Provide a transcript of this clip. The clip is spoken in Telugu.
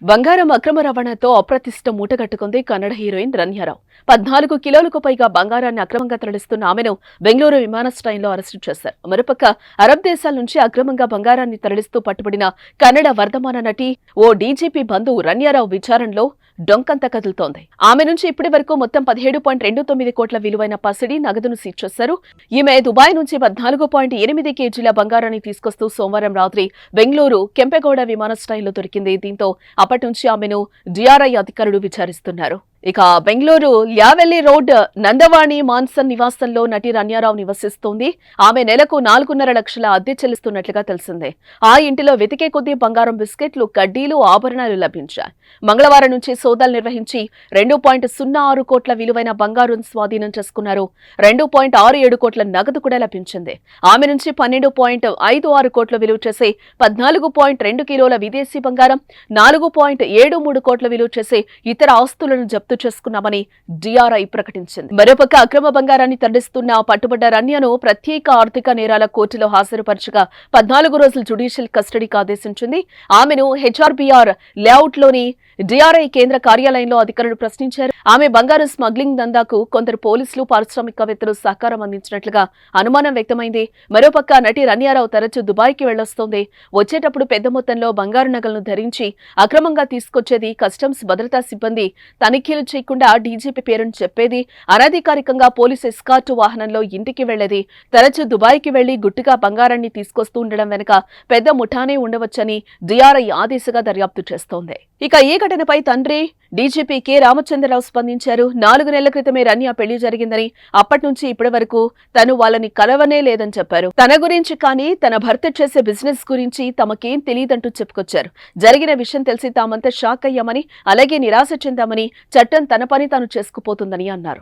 బంగారం అక్రమ రవాణాతో అప్రతిష్ట మూటగట్టుకుంది కన్నడ హీరోయిన్ రన్యారావు. 14 కిలోలకు పైగా బంగారాన్ని అక్రమంగా తరలిస్తున్న ఆమెను బెంగళూరు విమానాశ్రయంలో అరెస్టు చేశారు. మరోపక్క అరబ్ దేశాల నుంచి అక్రమంగా బంగారాన్ని తరలిస్తూ పట్టుబడిన కన్నడ వర్ధమాన నటి ఓ డీజీపీ బంధువు రన్యారావు విచారణలో డొంకంత కదులుతోంది. ఆమె నుంచి ఇప్పటి వరకు మొత్తం 17.29 కోట్ల విలువైన పసిడి నగదును సీజ్ చేశారు. ఈమె దుబాయ్ నుంచి 14.8 కేజీల బంగారాన్ని తీసుకొస్తూ సోమవారం రాత్రి బెంగళూరు కెంపెగౌడ విమానాశ్రయంలో దొరికింది. దీంతో అప్పటి నుంచి ఆమెను డిఆర్ఐ అధికారులు విచారిస్తున్నారు. ఇక బెంగళూరు ల్యావెల్లి రోడ్ నందవాణి మాన్సన్ నివాసంలో నటి రన్యారావు నివసిస్తోంది. ఆమె నెలకు 4.5 లక్షల అద్దె చెల్లిస్తున్నట్లుగా తెలిసిందే. ఆ ఇంటిలో వెతికే కొద్దీ బంగారం బిస్కెట్లు, కడ్డీలు, ఆభరణాలు లభించాయి. మంగళవారం నుంచి సోదాలు నిర్వహించి 2.06 కోట్ల విలువైన బంగారం స్వాధీనం చేసుకున్నారు. 2.67 కోట్ల నగదు కూడా లభించింది. ఆమె నుంచి 12.56 కోట్ల విలువ చేసే 14.2 కిలోల విదేశీ బంగారం, 4.73 కోట్ల విలువ చేసే ఇతర ఆస్తులను జప్తు చేసుకున్నామని డిఆర్ఐ ప్రకటించింది. మరోపక్క అక్రమ బంగారాన్ని తరలిస్తున్న పట్టుబడ్డ రన్యను ప్రత్యేక ఆర్థిక నేరాల కోర్టులో హాజరుపరచగా 14 రోజులు జ్యుడిషియల్ కస్టడీకి ఆదేశించింది. ఆమెను హెచ్ఆర్బీఆర్ లేఅవుట్లోని డిఆర్ఐ కేంద్ర కార్యాలయంలో అధికారులు ప్రశ్నించారు. ఆమె బంగారు స్మగ్లింగ్ దందాకు కొందరు పోలీసులు, పారిశ్రామికవేత్తలు సహకారం అందించినట్లుగా అనుమానం వ్యక్తమైంది. మరోపక్క నటి రన్యారావు తరచూ దుబాయ్కి వెళ్లొస్తోంది. వచ్చేటప్పుడు పెద్ద మొత్తంలో బంగారు నగలను ధరించి అక్రమంగా తీసుకొచ్చేది. కస్టమ్స్ భద్రతా సిబ్బంది తనిఖీలు చేయకుండా డీజీపీ పేరును చెప్పేది. అనధికారికంగా పోలీసు ఎస్కార్టు వాహనంలో ఇంటికి వెళ్లేది. తరచూ దుబాయ్కి వెళ్లి గుట్టుగా బంగారాన్ని తీసుకొస్తూ ఉండడం వెనుక పెద్ద ముఠానే ఉండవచ్చని డిఆర్ఐ ఆదేశంగా దర్యాప్తు చేస్తోంది. ఇక ఈ ఘటనపై తండ్రి డీజీపీ కె రామచంద్రరావు స్పందించారు. 4 నెలల క్రితమే రన్య పెళ్లి జరిగిందని, అప్పటి నుంచి ఇప్పటి వరకు తను వాళ్ళని కలవనే లేదని చెప్పారు. తన గురించి కానీ తన భర్త చేసే బిజినెస్ గురించి తమకేం తెలియదంటూ చెప్పుకొచ్చారు. జరిగిన విషయం తెలిసి తామంతా షాక్ అయ్యామని, అలాగే నిరాశ చెందామని, చట్టం తన పని తాను చేసుకుపోతుందని అన్నారు.